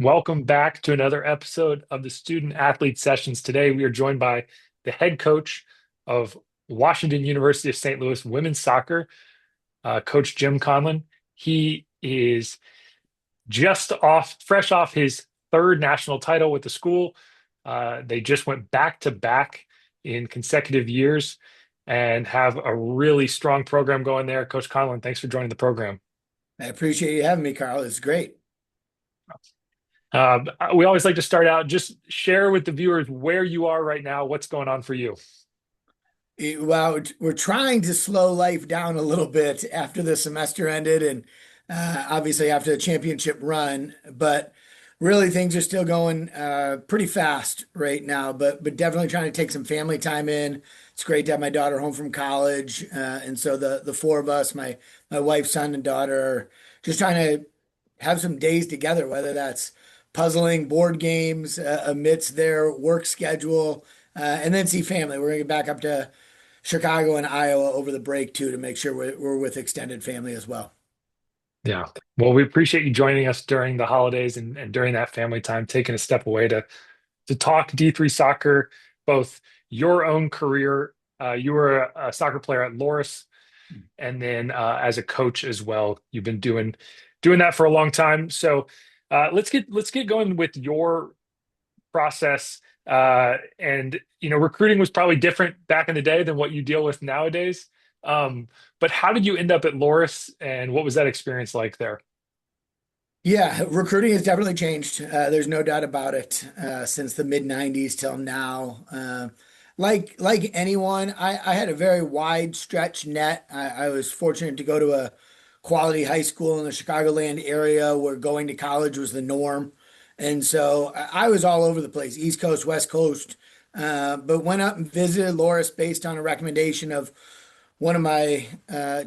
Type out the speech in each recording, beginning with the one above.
Welcome back to another episode of the Student Athlete Sessions. Today, we are joined by the head coach of Washington University of St. Louis women's soccer, Coach Jim Conlon. He is fresh off his third national title with the school. They just went back to back in consecutive years and have a really strong program going there. Coach Conlon, thanks for joining the program. I appreciate you having me, Carl. It's great. Uh, we always like to start out, just share with the viewers where you are right now, what's going on for you. Well, we're trying to slow life down a little bit after the semester ended and obviously after the championship run, but really things are still going pretty fast right now, but definitely trying to take some family time in. It's great to have my daughter home from college. And so the four of us, my wife, son, and daughter, are just trying to have some days together, whether that's puzzling board games amidst their work schedule, and then see family. We're going to get back up to Chicago and Iowa over the break too to make sure we're with extended family as well. Yeah. Well, we appreciate you joining us during the holidays and during that family time, taking a step away to talk D3 soccer, both your own career. You were a soccer player at Loras, and then as a coach as well. You've been doing that for a long time. So let's get going with your process. And recruiting was probably different back in the day than what you deal with nowadays. But how did you end up at Loras, and what was that experience like there? Yeah, recruiting has definitely changed. There's no doubt about it. Since the mid '90s till now, like anyone, I had a very wide stretch net. I was fortunate to go to a quality high school in the Chicagoland area where going to college was the norm, and so I was all over the place, East Coast, West Coast. But went up and visited Loras based on a recommendation of one of my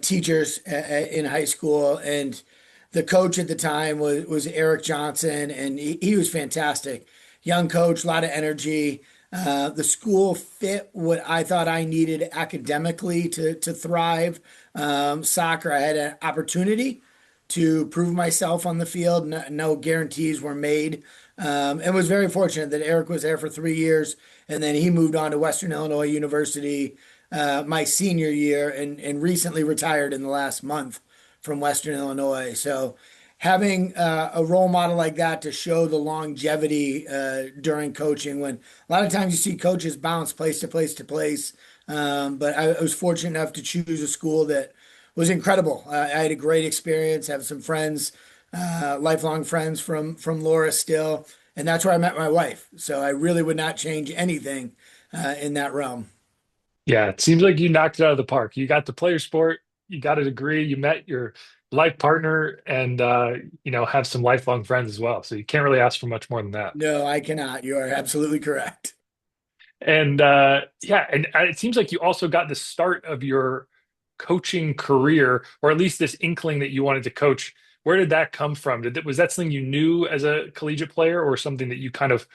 teachers in high school, and the coach at the time was Eric Johnson, and he was fantastic. Young coach, a lot of energy. The school fit what I thought I needed academically to thrive. Soccer, I had an opportunity to prove myself on the field. No guarantees were made. And was very fortunate that Eric was there for 3 years, and then he moved on to Western Illinois University my senior year, and recently retired in the last month from Western Illinois. So having a role model like that to show the longevity during coaching, when a lot of times you see coaches bounce place to place to place. But I was fortunate enough to choose a school that was incredible. I had a great experience, have some friends, lifelong friends from Laura still, and that's where I met my wife. So I really would not change anything in that realm. Yeah, it seems like you knocked it out of the park. You got the player sport, you got a degree, you met your life partner, and have some lifelong friends as well. So you can't really ask for much more than that. No, I cannot. You are absolutely correct. And yeah, and it seems like you also got the start of your coaching career, or at least this inkling that you wanted to coach. Where did that come from? Was that something you knew as a collegiate player, or something that you kind of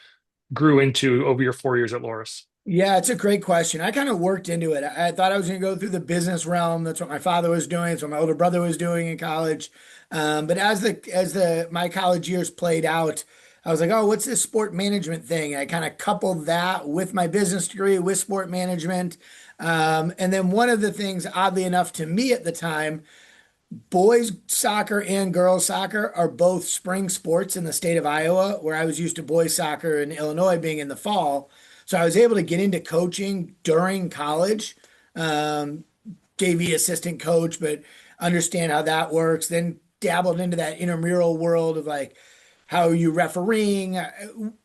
grew into over your 4 years at Loras? Yeah, it's a great question. I kind of worked into it. I thought I was going to go through the business realm. That's what my father was doing. That's what my older brother was doing in college. But as the my college years played out, I was like, oh, what's this sport management thing? And I kind of coupled that with my business degree with sport management. And then one of the things, oddly enough, to me at the time, boys soccer and girls soccer are both spring sports in the state of Iowa, where I was used to boys soccer in Illinois being in the fall. So I was able to get into coaching during college, um, JV assistant coach, but understand how that works. Then dabbled into that intramural world of like how you refereeing,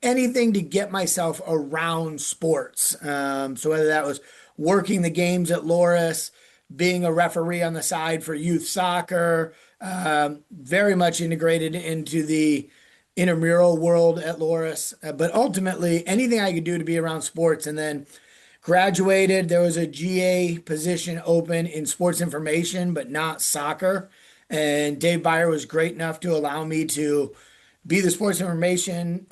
anything to get myself around sports. So whether that was working the games at Loras, being a referee on the side for youth soccer, very much integrated into the intramural world at Loras, but ultimately anything I could do to be around sports. And then graduated, there was a GA position open in sports information, but not soccer. And Dave Byer was great enough to allow me to be the sports information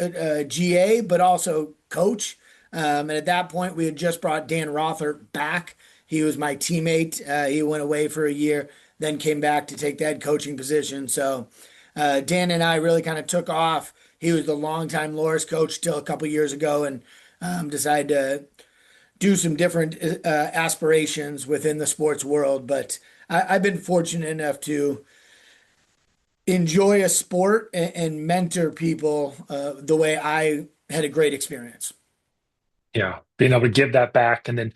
GA, but also coach. And at that point, we had just brought Dan Rother back. He was my teammate. He went away for a year, then came back to take that coaching position. So Dan and I really kind of took off he was the longtime Loras coach till a couple years ago, and decided to do some different aspirations within the sports world. But I've been fortunate enough to enjoy a sport and mentor people the way I had a great experience. Yeah, being able to give that back and then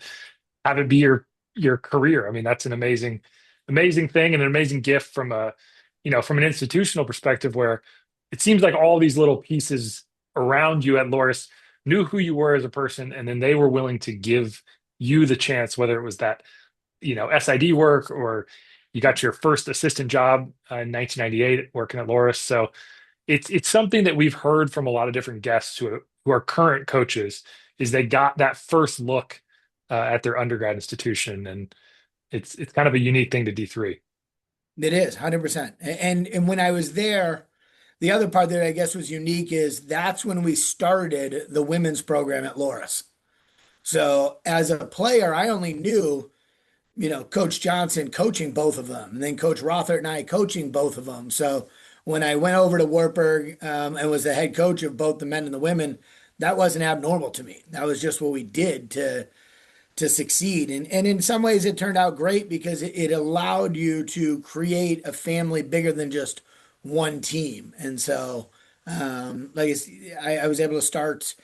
have it be your career. I mean, that's an amazing thing and an amazing gift from from an institutional perspective where it seems like all these little pieces around you at Loris knew who you were as a person, and then they were willing to give you the chance, whether it was that, SID work or you got your first assistant job in 1998 working at Loris. So it's something that we've heard from a lot of different guests who are current coaches is they got that first look at their undergrad institution, and it's kind of a unique thing to D3. It is 100%. And when I was there, the other part that I guess was unique is that's when we started the women's program at Loras. So as a player, I only knew, Coach Johnson coaching both of them, and then Coach Rothert and I coaching both of them. So when I went over to Wartburg and was the head coach of both the men and the women, that wasn't abnormal to me. That was just what we did to succeed. And in some ways, it turned out great because it allowed you to create a family bigger than just one team. And so, I was able to start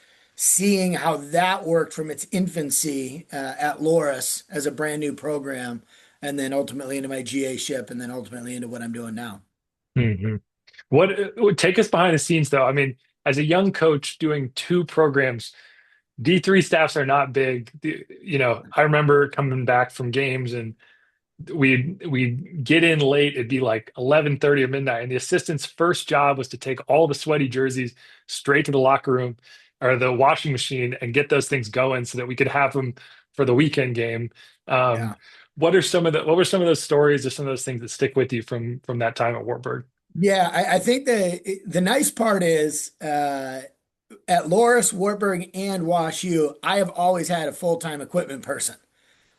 seeing how that worked from its infancy at Loras as a brand new program, and then ultimately into my GA ship, and then ultimately into what I'm doing now. hmm What would take us behind the scenes, though? I mean, as a young coach doing two programs, D3 staffs are not big. I remember coming back from games and we'd get in late. It'd be like 11:30 or midnight, and the assistant's first job was to take all the sweaty jerseys straight to the locker room or the washing machine and get those things going so that we could have them for the weekend game. Um, Yeah. what were some of those stories or some of those things that stick with you from that time at Wartburg? Yeah, I think the nice part is at Loras, Wartburg, and WashU, I have always had a full-time equipment person.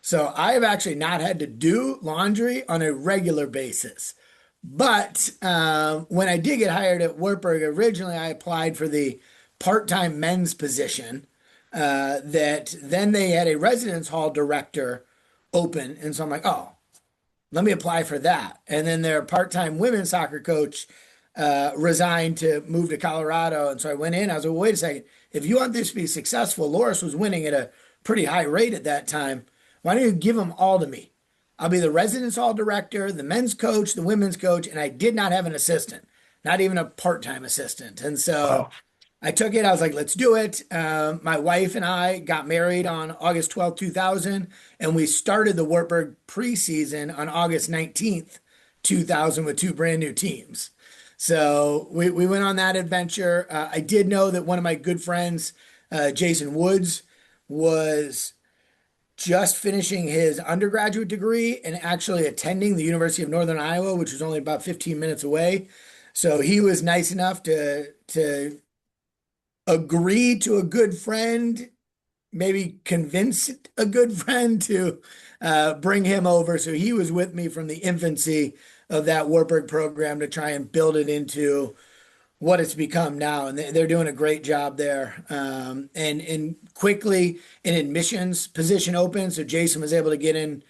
So I have actually not had to do laundry on a regular basis. But when I did get hired at Wartburg, originally I applied for the part-time men's position. That then they had a residence hall director open, and so I'm like, oh, let me apply for that. And then their part-time women's soccer coach resigned to move to Colorado, and so I went in. I was like, well, wait a second, if you want this to be successful, Loras was winning at a pretty high rate at that time. Why don't you give them all to me? I'll be the residence hall director, the men's coach, the women's coach, and I did not have an assistant, not even a part-time assistant. And so Wow. I took it. I was like, let's do it. My wife and I got married on August 12th, 2000, and we started the Wartburg preseason on August 19th, 2000 with two brand new teams. So we went on that adventure. I did know that one of my good friends, Jason Woods, was just finishing his undergraduate degree and actually attending the University of Northern Iowa, which was only about 15 minutes away. So he was nice enough to agree to a good friend, maybe convince a good friend to bring him over. So he was with me from the infancy of that Wartburg program to try and build it into what it's become now, and they're doing a great job there. And quickly an admissions position open, so Jason was able to get in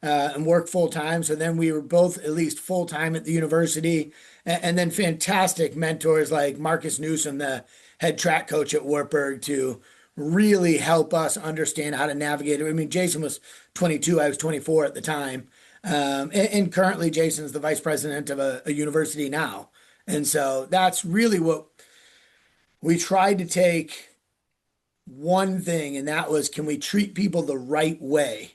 and work full time. So then we were both at least full time at the university, and then fantastic mentors like Marcus Newsom, the head track coach at Wartburg, to really help us understand how to navigate it. I mean, Jason was 22, I was 24 at the time. And currently, Jason's the vice president of a university now. And so that's really what we tried to take one thing, and that was, can we treat people the right way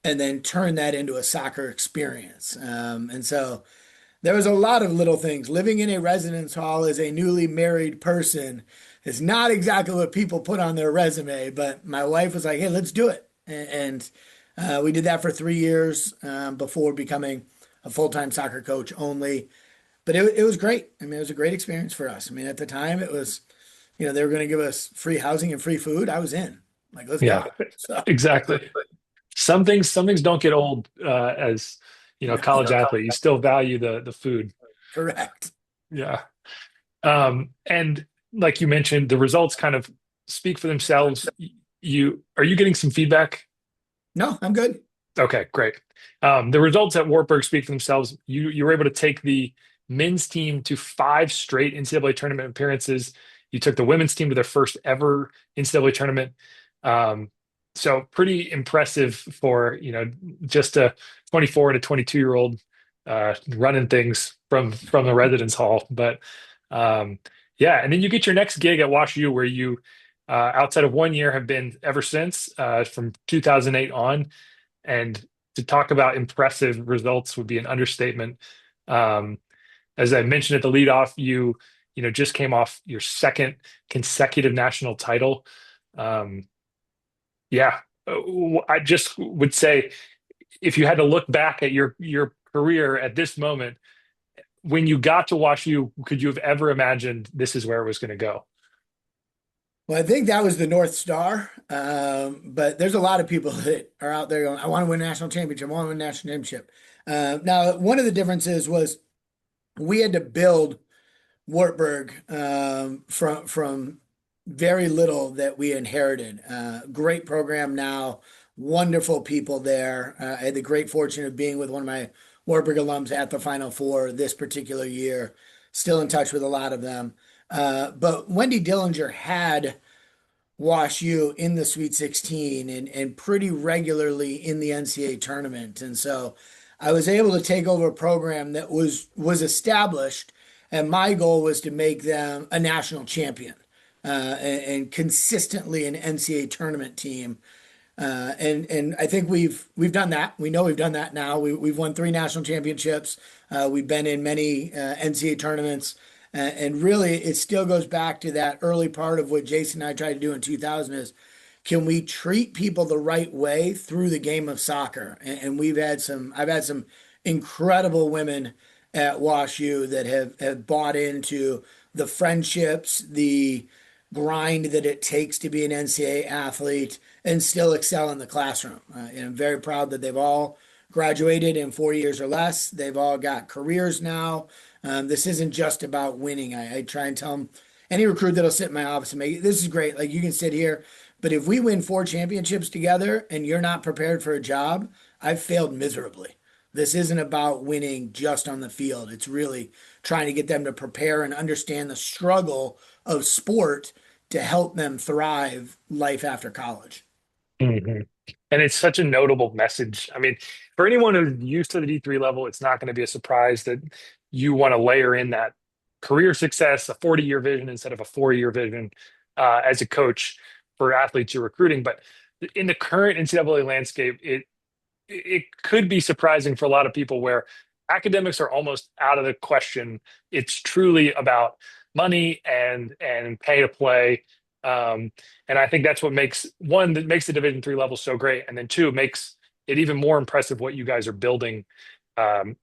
and then turn that into a soccer experience? And so there was a lot of little things. Living in a residence hall as a newly married person is not exactly what people put on their resume, but my wife was like, hey, let's do it. And we did that for 3 years before becoming a full-time soccer coach only. But it was great. I mean, it was a great experience for us. I mean, at the time, it was, they were going to give us free housing and free food. I was in. Like, let's Yeah, go. So, exactly. Some things don't get old as college athlete. You still value the food. correct. Yeah. And like you mentioned, the results kind of speak for themselves. You are you getting some feedback? No, I'm good. Okay, great. The results at Wartburg speak for themselves. You were able to take the men's team to five straight NCAA tournament appearances. You took the women's team to their first ever NCAA tournament. So pretty impressive for, just a 24 and a 22-year-old running things from the residence hall. But yeah, and then you get your next gig at WashU where you outside of 1 year have been ever since from 2008 on. And to talk about impressive results would be an understatement. Um, as I mentioned at the leadoff, you just came off your second consecutive national title. Um, yeah, I just would say if you had to look back at your career at this moment, when you got to WashU, could you have ever imagined this is where it was going to go? Well, I think that was the North Star. But there's a lot of people that are out there going, I want to win a national championship. I want to win a national championship. Now, one of the differences was we had to build Wartburg from very little that we inherited. Great program now, wonderful people there. I had the great fortune of being with one of my Wartburg alums at the Final Four this particular year. Still in touch with a lot of them. But Wendy Dillinger had WashU in the Sweet 16 and pretty regularly in the NCAA tournament. And so I was able to take over a program that was established, and my goal was to make them a national champion and consistently an NCAA tournament team. And I think we've done that. We know we've done that now. We've won three national championships. We've been in many NCAA tournaments. And really, it still goes back to that early part of what Jason and I tried to do in 2000 is can we treat people the right way through the game of soccer? And I've had some incredible women at WashU that have bought into the friendships, the grind that it takes to be an NCAA athlete and still excel in the classroom. And I'm very proud that they've all graduated in 4 years or less. They've all got careers now. This isn't just about winning. I try and tell them, any recruit that'll sit in my office and make this is great. Like you can sit here, but if we win four championships together and you're not prepared for a job, I've failed miserably. This isn't about winning just on the field. It's really trying to get them to prepare and understand the struggle of sport to help them thrive life after college. Mhm. And it's such a notable message. I mean, for anyone who's used to the D3 level, it's not going to be a surprise that you want to layer in that career success, a 40-year vision instead of a 4-year vision as a coach for athletes you're recruiting. But in the current NCAA landscape, it could be surprising for a lot of people where academics are almost out of the question. It's truly about money and pay to play. Um, and I think that's what makes one that makes the Division 3 level so great, and then two makes it even more impressive what you guys are building um,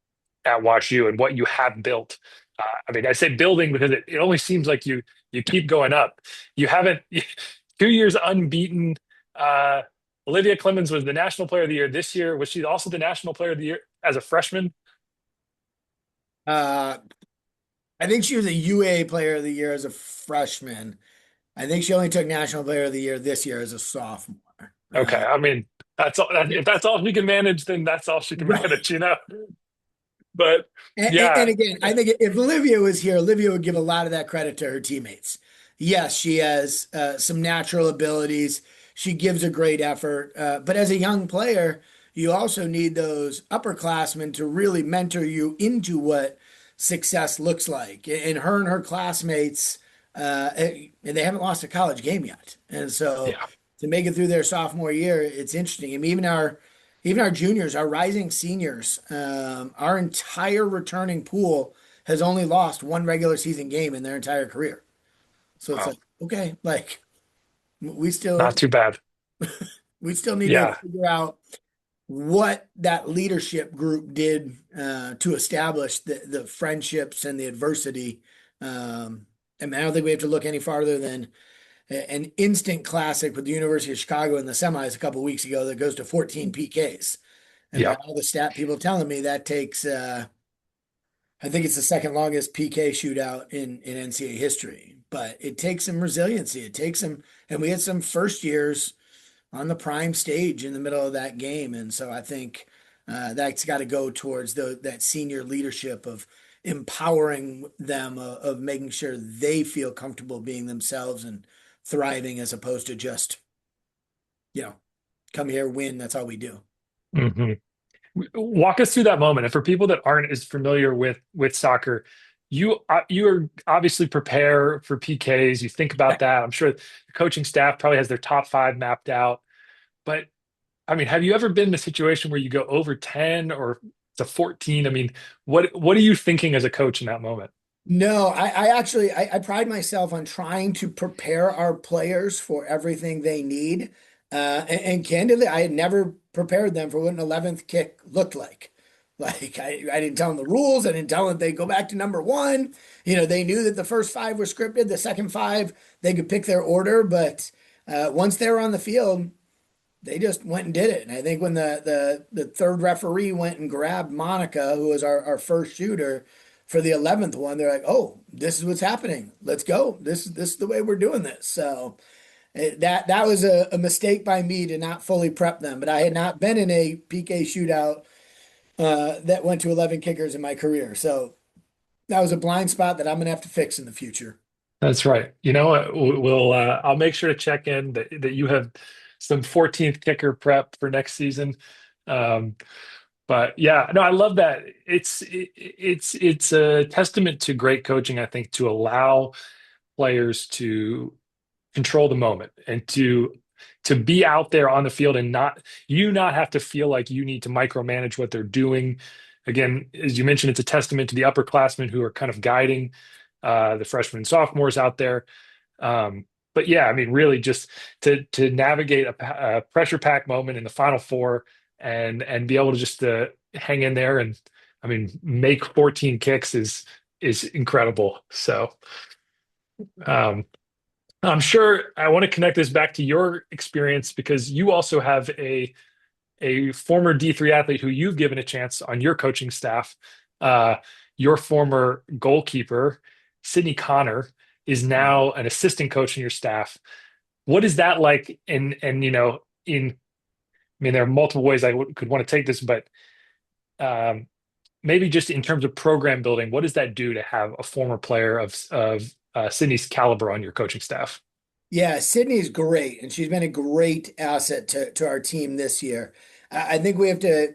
at WashU and what you have built. I mean, I say building because it only seems like you keep going up. You haven't 2 years unbeaten. Uh, Olivia Clemens was the National Player of the Year this year. Was she also the National Player of the Year as a freshman? Uh, I think she was a UA Player of the Year as a freshman. I think she only took National Player of the Year this year as a sophomore. Okay, I mean that's all. If that's all she can manage, then that's all she can Right. manage. But And yeah, again, I think if Olivia was here, Olivia would give a lot of that credit to her teammates. Yes, she has some natural abilities. She gives a great effort. But as a young player, you also need those upperclassmen to really mentor you into what success looks like. And her classmates, and they haven't lost a college game yet. And so yeah. to make it through their sophomore year, it's interesting. I mean, even our juniors, our rising seniors, our entire returning pool has only lost one regular season game in their entire career. So it's Wow, like, okay, like we not still too bad. we still need to Yeah. figure out what that leadership group did to establish the friendships and the adversity. I mean, I don't think we have to look any farther than an instant classic with the University of Chicago in the semis a couple of weeks ago that goes to 14 PKs. And by Yeah. all the stat people telling me that takes, I think it's the second longest PK shootout in NCAA history. but it takes some resiliency. It takes some, and we had some first years on the prime stage in the middle of that game. And so I think that's got to go towards that senior leadership of empowering them, of making sure they feel comfortable being themselves and thriving as opposed to just, you know, come here, win. That's all we do. Mhm. Walk us through that moment. And for people that aren't as familiar with soccer, you are obviously prepare for PKs. You think about that. I'm sure the coaching staff probably has their top five mapped out. But I mean, have you ever been in a situation where you go over 10 or to 14? I mean, what are you thinking as a coach in that moment? No, I actually I pride myself on trying to prepare our players for everything they need. And candidly, I had never prepared them for what an 11th kick looked like. Like I didn't tell them the rules. I didn't tell them they go back to number one. You know, they knew that the first five were scripted. The second five, they could pick their order. But once they were on the field, they just went and did it. And I think when the third referee went and grabbed Monica, who was our first shooter for the 11th one, they're like, "Oh, this is what's happening. Let's go. This is the way we're doing this." So that was a mistake by me to not fully prep them. But I had not been in a PK shootout that went to 11 kickers in my career. So that was a blind spot that I'm gonna have to fix in the future. That's right. You know what? I'll make sure to check in that you have some 14th kicker prep for next season. Um, but yeah, no, I love that. It's a testament to great coaching, I think, to allow players to control the moment and to be out there on the field and not have to feel like you need to micromanage what they're doing. Again, as you mentioned, it's a testament to the upperclassmen who are kind of guiding the freshmen and sophomores out there. But yeah, I mean, really, just to navigate a pressure pack moment in the Final Four and be able to just hang in there and I mean, make 14 kicks is incredible. So. Um, I'm sure I want to connect this back to your experience because you also have a former D3 athlete who you've given a chance on your coaching staff. Uh, your former goalkeeper, Sydney Connor, is now an assistant coach in your staff. What is that like? And I mean, there are multiple ways could want to take this, but um, maybe just in terms of program building, what does that do to have a former player of Sydney's caliber on your coaching staff? Yeah, Sydney's great, and she's been a great asset to our team this year. I think we have to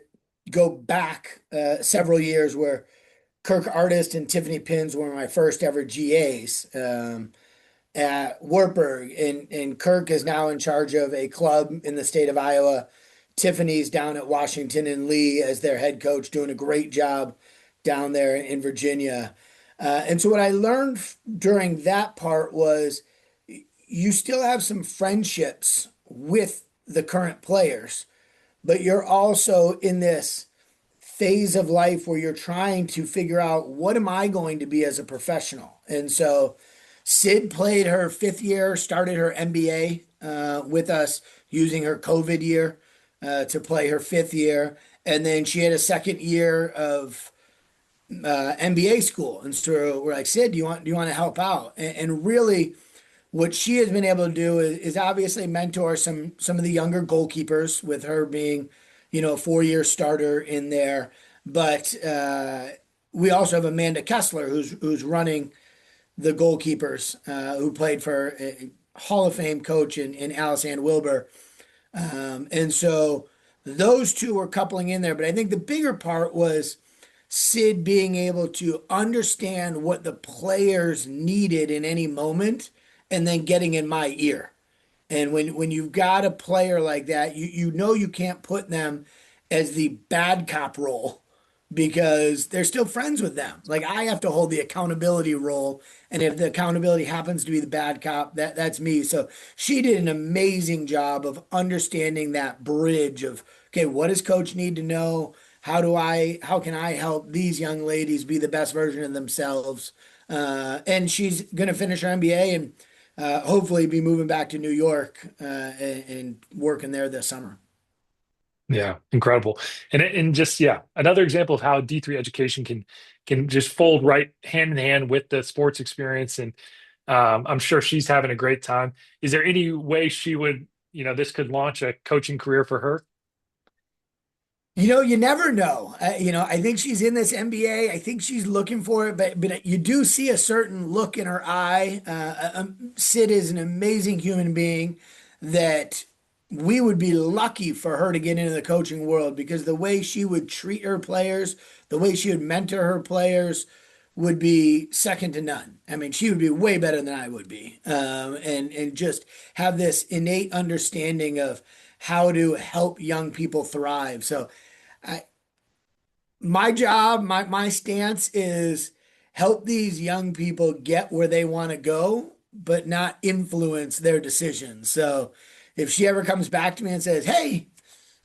go back several years where Kirk Artist and Tiffany Pins were my first ever GAs at Wartburg, and Kirk is now in charge of a club in the state of Iowa. Tiffany's down at Washington and Lee as their head coach, doing a great job down there in Virginia. And so what I learned during that part was you still have some friendships with the current players, but you're also in this phase of life where you're trying to figure out what am I going to be as a professional. And so Sid played her fifth year, started her MBA with us using her COVID year to play her fifth year. And then she had a second year of MBA school. And so we're like, Sid, do you want to help out? And really, what she has been able to do is obviously mentor some of the younger goalkeepers with her being, a 4 year starter in there. But we also have Amanda Kessler who's running the goalkeepers who played for a Hall of Fame coach in Alice Ann Wilbur. And so those two were coupling in there. But I think the bigger part was Sid being able to understand what the players needed in any moment and then getting in my ear. And when you've got a player like that, you know you can't put them as the bad cop role because they're still friends with them. Like I have to hold the accountability role, and if the accountability happens to be the bad cop, that's me. So she did an amazing job of understanding that bridge of okay, what does coach need to know? How can I help these young ladies be the best version of themselves? And she's going to finish her MBA and hopefully be moving back to New York and working there this summer. Yeah, incredible. And just yeah, another example of how D3 education can just fold right hand in hand with the sports experience. And I'm sure she's having a great time. Is there any way she would, this could launch a coaching career for her? You never know. I think she's in this NBA. I think she's looking for it, but you do see a certain look in her eye. Sid is an amazing human being that we would be lucky for her to get into the coaching world because the way she would treat her players, the way she would mentor her players would be second to none. I mean, she would be way better than I would be, and just have this innate understanding of how to help young people thrive. So. I, my job, my stance is help these young people get where they want to go, but not influence their decisions. So if she ever comes back to me and says, "Hey,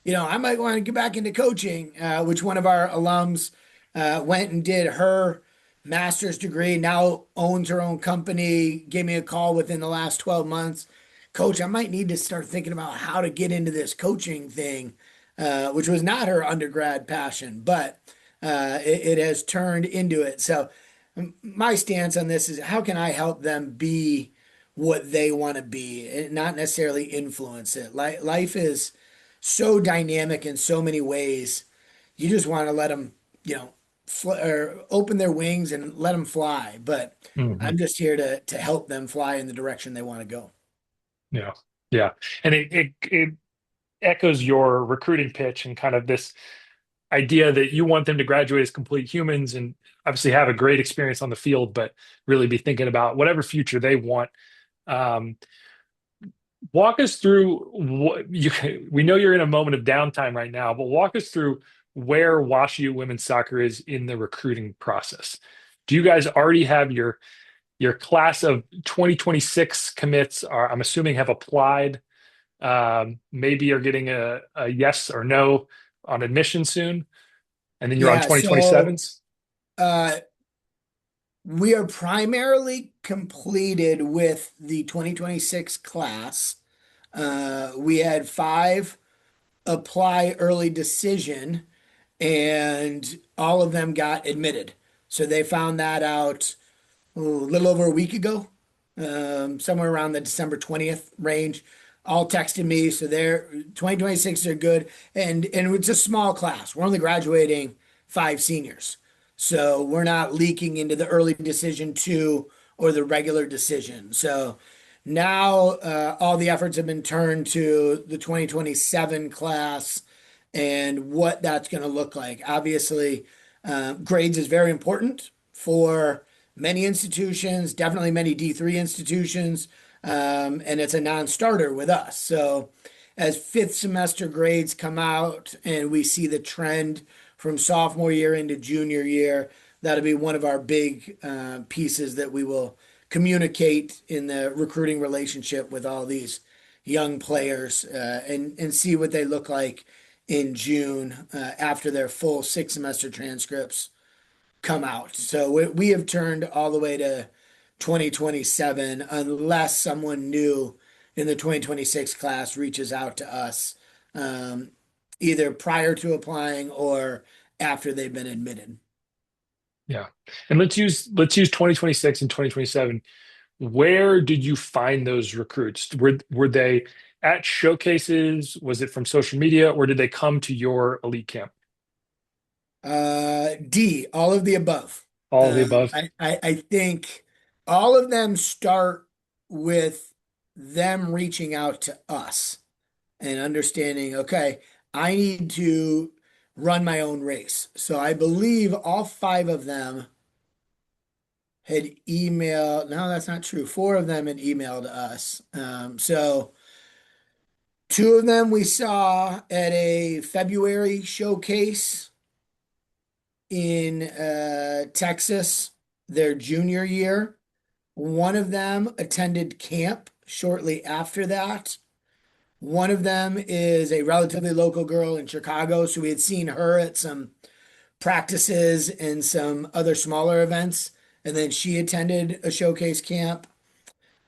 I might want to get back into coaching," which one of our alums went and did her master's degree, now owns her own company, gave me a call within the last 12 months. Coach, I might need to start thinking about how to get into this coaching thing, which was not her undergrad passion, but it has turned into it. So my stance on this is how can I help them be what they want to be and not necessarily influence it. Life is so dynamic in so many ways. You just want to let them, or open their wings and let them fly. But Hmm. I'm just here to help them fly in the direction they want to go. Yeah. Yeah. And it echoes your recruiting pitch and kind of this idea that you want them to graduate as complete humans and obviously have a great experience on the field, but really be thinking about whatever future they want. Um, Walk us through we know you're in a moment of downtime right now, but walk us through where WashU women's soccer is in the recruiting process. Do you guys already have your class of 2026 commits are, I'm assuming, have applied, maybe are getting a yes or no on admission soon, and then you're on Yeah, so 2027s? uh, we are primarily completed with the 2026 class. We had five apply early decision, and all of them got admitted. So they found that out a little over a week ago, somewhere around the December 20th range. All texted me, so they're 2026 are good, and it's a small class. We're only graduating five seniors, so we're not leaking into the early decision two or the regular decision. So now all the efforts have been turned to the 2027 class and what that's going to look like. Obviously, grades is very important for many institutions, definitely many D3 institutions, and it's a non-starter with us. So as fifth semester grades come out and we see the trend from sophomore year into junior year, that'll be one of our big pieces that we will communicate in the recruiting relationship with all these young players and see what they look like in June after their full six semester transcripts come out. So we have turned all the way to 2027 unless someone new in the 2026 class reaches out to us, um, either prior to applying or after they've been admitted. Yeah. And let's use 2026 and 2027. Where did you find those recruits? Were they at showcases? Was it from social media, or did they come to your elite camp? D, all of the above. All of the above. I think all of them start with them reaching out to us and understanding, okay, I need to run my own race. So I believe all five of them had emailed. No, that's not true. Four of them had emailed us. So two of them we saw at a February showcase in Texas their junior year. One of them attended camp shortly after that. One of them is a relatively local girl in Chicago, so we had seen her at some practices and some other smaller events, and then she attended a showcase camp.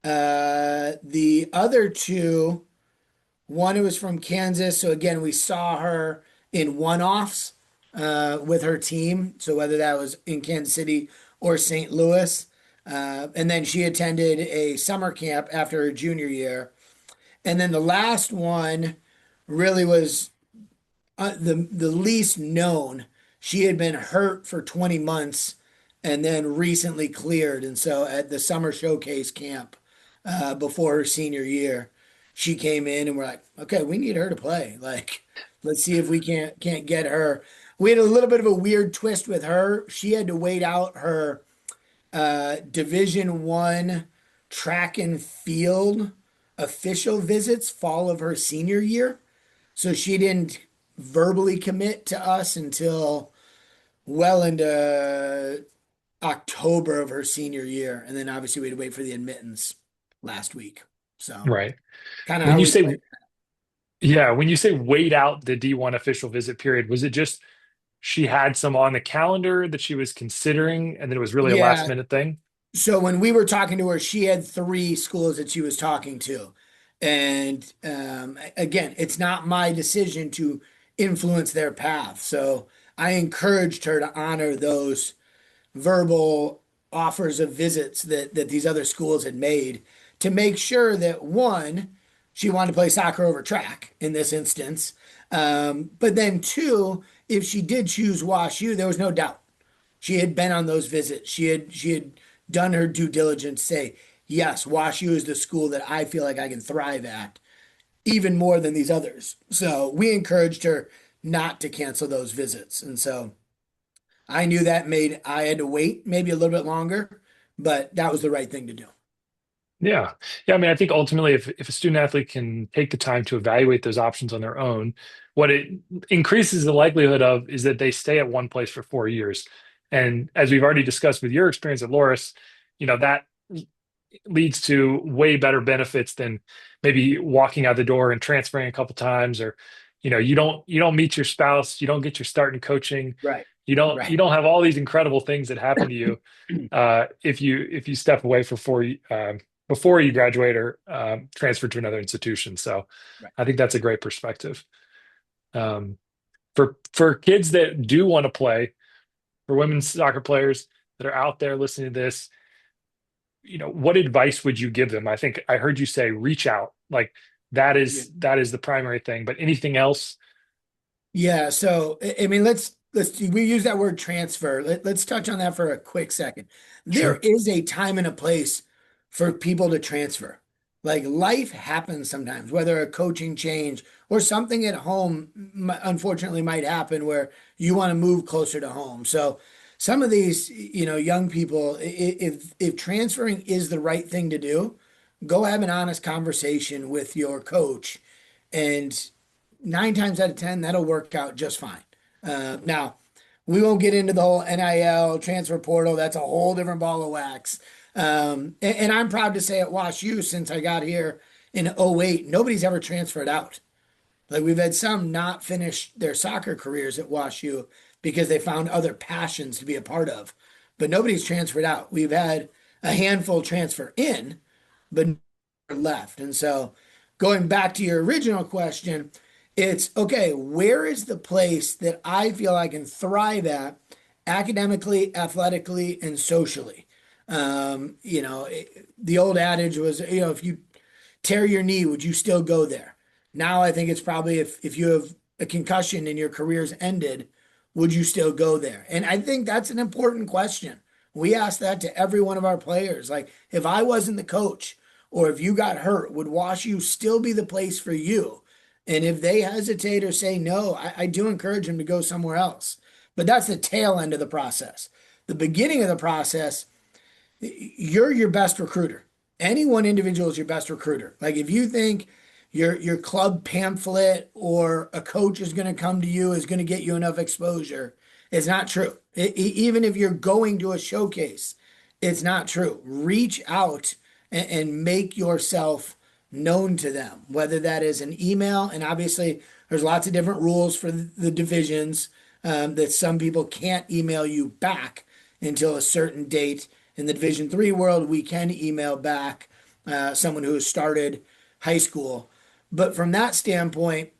The other two, one who was from Kansas, so again, we saw her in one-offs with her team. So whether that was in Kansas City or St. Louis, And then she attended a summer camp after her junior year. And then the last one really was the least known. She had been hurt for 20 months and then recently cleared. And so at the summer showcase camp before her senior year, she came in and we're like, okay, we need her to play. Like, let's see if we can't get her. We had a little bit of a weird twist with her. She had to wait out her Division I track and field official visits fall of her senior year. So she didn't verbally commit to us until well into October of her senior year. And then obviously we had to wait for the admittance last week. So Right. kind of When how you we say play. Yeah, when you say wait out the D1 official visit period, was it just she had some on the calendar that she was considering and then it was really a last Yeah. minute thing? So when we were talking to her, she had three schools that she was talking to. And again, it's not my decision to influence their path. So I encouraged her to honor those verbal offers of visits that these other schools had made to make sure that one, she wanted to play soccer over track in this instance. But then two, if she did choose WashU, there was no doubt. She had been on those visits. She had done her due diligence, say, yes, WashU is the school that I feel like I can thrive at, even more than these others. So we encouraged her not to cancel those visits. And so I knew that made I had to wait maybe a little bit longer, but that was the right thing to do. Yeah. Yeah. I mean, I think ultimately, if a student athlete can take the time to evaluate those options on their own, what it increases the likelihood of is that they stay at one place for 4 years. And as we've already discussed with your experience at Loras, that leads to way better benefits than maybe walking out the door and transferring a couple times, or you don't meet your spouse, you don't get your start in coaching, Right. you don't you Right. don't have all these incredible things that happen to you if you step away for before you graduate or transfer to another institution. So Right. I think that's a great perspective. Um, for kids that do want to play, for women's soccer players that are out there listening to this, what advice would you give them? I think I heard you say reach out. Like that Yeah. is that is the primary thing. But anything else? Yeah, so I mean, let's we use that word transfer. Let's touch on that for a quick second. There Sure. is a time and a place for people to transfer. Like life happens sometimes, whether a coaching change or something at home, unfortunately might happen where you want to move closer to home. So some of these, young people, if transferring is the right thing to do, go have an honest conversation with your coach and 9 times out of 10, that'll work out just fine. Now, we won't get into the whole NIL transfer portal. That's a whole different ball of wax. And I'm proud to say at WashU, since I got here in '08, nobody's ever transferred out. Like we've had some not finish their soccer careers at WashU because they found other passions to be a part of, but nobody's transferred out. We've had a handful transfer in, but left. And so going back to your original question, it's okay, where is the place that I feel I can thrive at academically, athletically, and socially? The old adage was, if you tear your knee, would you still go there? Now I think it's probably if you have a concussion and your career's ended, would you still go there? And I think that's an important question. We ask that to every one of our players. Like, if I wasn't the coach or if you got hurt, would WashU still be the place for you? And if they hesitate or say no, I do encourage them to go somewhere else. But that's the tail end of the process. The beginning of the process, you're your best recruiter. Any one individual is your best recruiter. Like if you think your club pamphlet or a coach is going to come to you is going to get you enough exposure, it's not true. Even if you're going to a showcase, it's not true. Reach out and make yourself known to them, whether that is an email, and obviously there's lots of different rules for the divisions that some people can't email you back until a certain date. In the Division III world, we can email back someone who has started high school. But from that standpoint,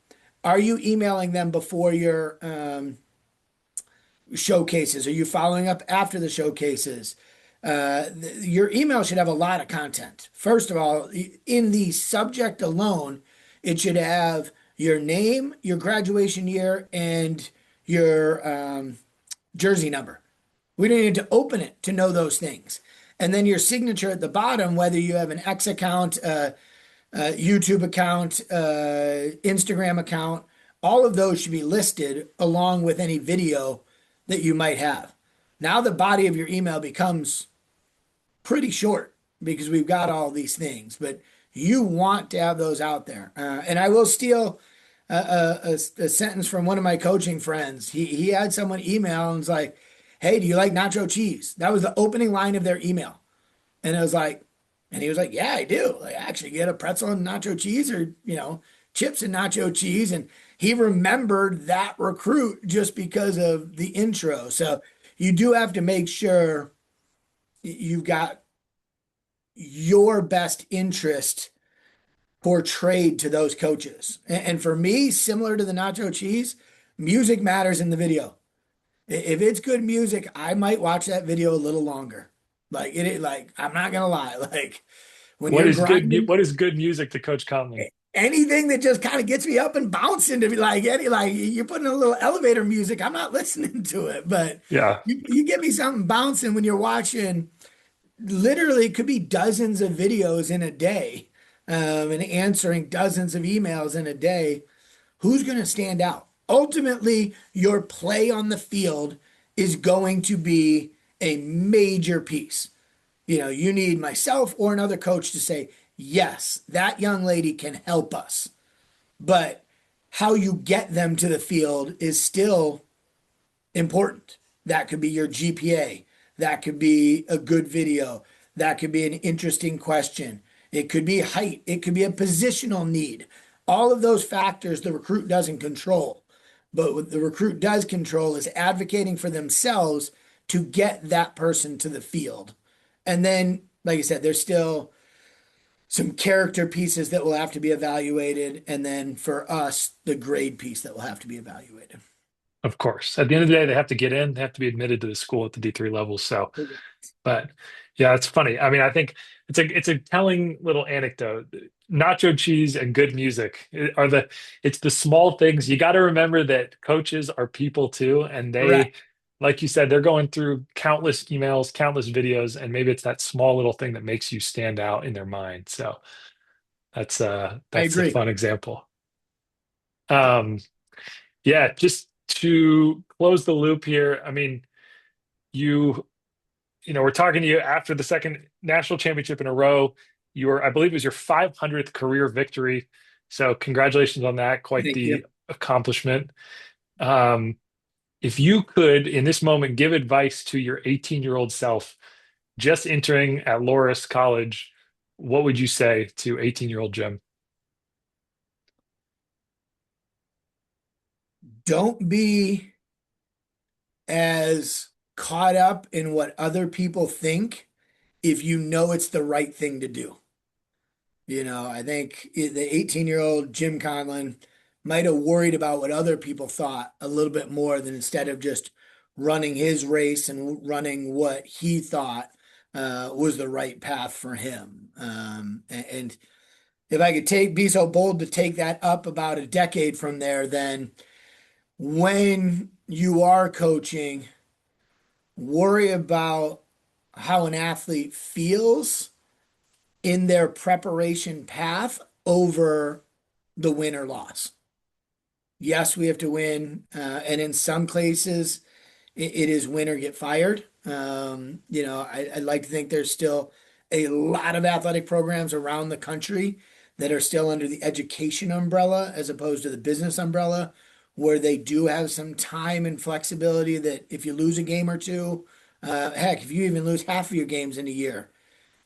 are you emailing them before your showcases? Are you following up after the showcases? Your email should have a lot of content. First of all, in the subject alone, it should have your name, your graduation year, and your jersey number. We don't need to open it to know those things. And then your signature at the bottom, whether you have an X account, YouTube account, Instagram account, all of those should be listed along with any video that you might have. Now the body of your email becomes pretty short because we've got all these things, but you want to have those out there. And I will steal a sentence from one of my coaching friends. He had someone email and was like, "Hey, do you like nacho cheese?" That was the opening line of their email. And I was like, and he was like, "Yeah, I do. Like, actually get a pretzel and nacho cheese or, chips and nacho cheese." And he remembered that recruit just because of the intro. So you do have to make sure you've got your best interest portrayed to those coaches. And for me, similar to the nacho cheese, music matters in the video. If it's good music, I might watch that video a little longer. Like I'm not gonna lie. Like when What you're is good? grinding, What is good music to Coach Conlon? anything that just kind of gets me up and bouncing to be like you're putting a little elevator music, I'm not listening to it. But Yeah, you get me something bouncing when you're watching. Literally, it could be dozens of videos in a day, and answering dozens of emails in a day. Who's going to stand out? Ultimately, your play on the field is going to be a major piece. You need myself or another coach to say, yes, that young lady can help us. But how you get them to the field is still important. That could be your GPA. That could be a good video. That could be an interesting question. It could be height. It could be a positional need. All of those factors the recruit doesn't control. But what the recruit does control is advocating for themselves to get that person to the field. And then, like I said, there's still some character pieces that will have to be evaluated. And then for us, the grade piece that will have to be evaluated. of course. At the end of the day, they have to get in. They have to be admitted to the school at the D3 level. So, but yeah, it's funny. I mean, I think it's a telling little anecdote. Nacho cheese and good music are it's the small things. You got to remember that coaches are people too, and they, Correct. like you said, they're going through countless emails, countless videos, and maybe it's that small little thing that makes you stand out in their mind. So I that's a agree. fun example. Um, yeah, just to close the loop here. I mean, you we're talking to you after the second national championship in a row. I believe it was your 500th career victory. So congratulations on that. Quite Thank you. the accomplishment. Um, if you could, in this moment, give advice to your 18-year-old self just entering at Loras College, what would you say to 18-year-old Jim? Don't be as caught up in what other people think if you know it's the right thing to do. I think the 18-year-old Jim Conlon might have worried about what other people thought a little bit more than instead of just running his race and running what he thought was the right path for him. And if I could be so bold to take that up about a decade from there, then when you are coaching, worry about how an athlete feels in their preparation path over the win or loss. Yes, we have to win. And in some cases, it is win or get fired. I'd like to think there's still a lot of athletic programs around the country that are still under the education umbrella as opposed to the business umbrella, where they do have some time and flexibility that if you lose a game or two, heck, if you even lose half of your games in a year,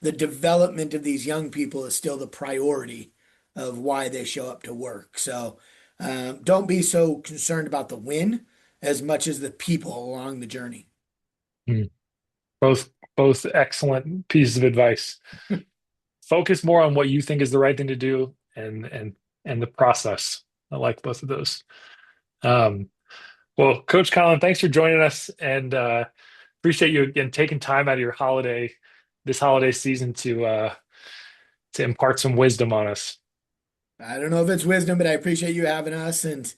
the development of these young people is still the priority of why they show up to work. So don't be so concerned about the win as much as the people along the journey. Hmm. Both excellent pieces of advice. Focus more on what you think is the right thing to do and the process. I like both of those. Um, well, Coach Colin, thanks for joining us. And appreciate you again taking time out of your this holiday season to impart some wisdom on us. I don't know if it's wisdom, but I appreciate you having us, and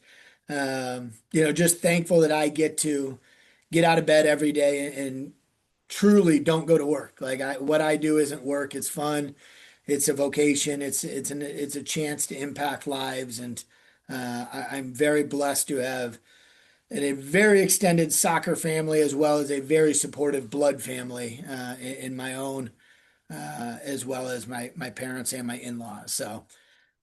just thankful that I get to get out of bed every day and truly don't go to work. What I do isn't work. It's fun. It's a vocation. It's a chance to impact lives, and I'm very blessed to have a very extended soccer family as well as a very supportive blood family in my own, as well as my parents and my in-laws. So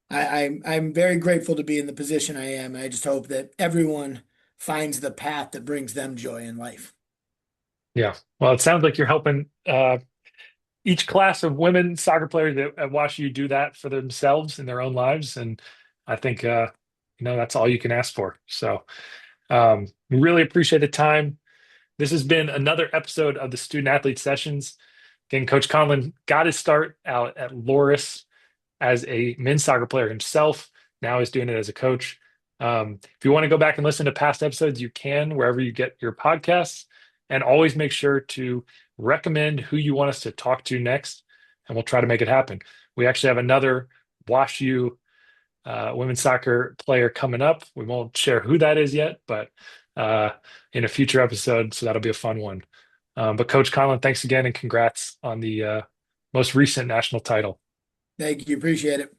I'm very grateful to be in the position I am. I just hope that everyone finds the path that brings them joy in life. Yeah. Well, it sounds like you're helping each class of women soccer players at WashU do that for themselves in their own lives, and I think that's all you can ask for. So, we really appreciate the time. This has been another episode of the Student Athlete Sessions. Again, Coach Conlon got his start out at Loras as a men's soccer player himself. Now he's doing it as a coach. If you want to go back and listen to past episodes, you can wherever you get your podcasts. And always make sure to recommend who you want us to talk to next, and we'll try to make it happen. We actually have another WashU women's soccer player coming up. We won't share who that is yet, but in a future episode, so that'll be a fun one. But Coach Conlon, thanks again, and congrats on the most recent national title. Thank you. Appreciate it.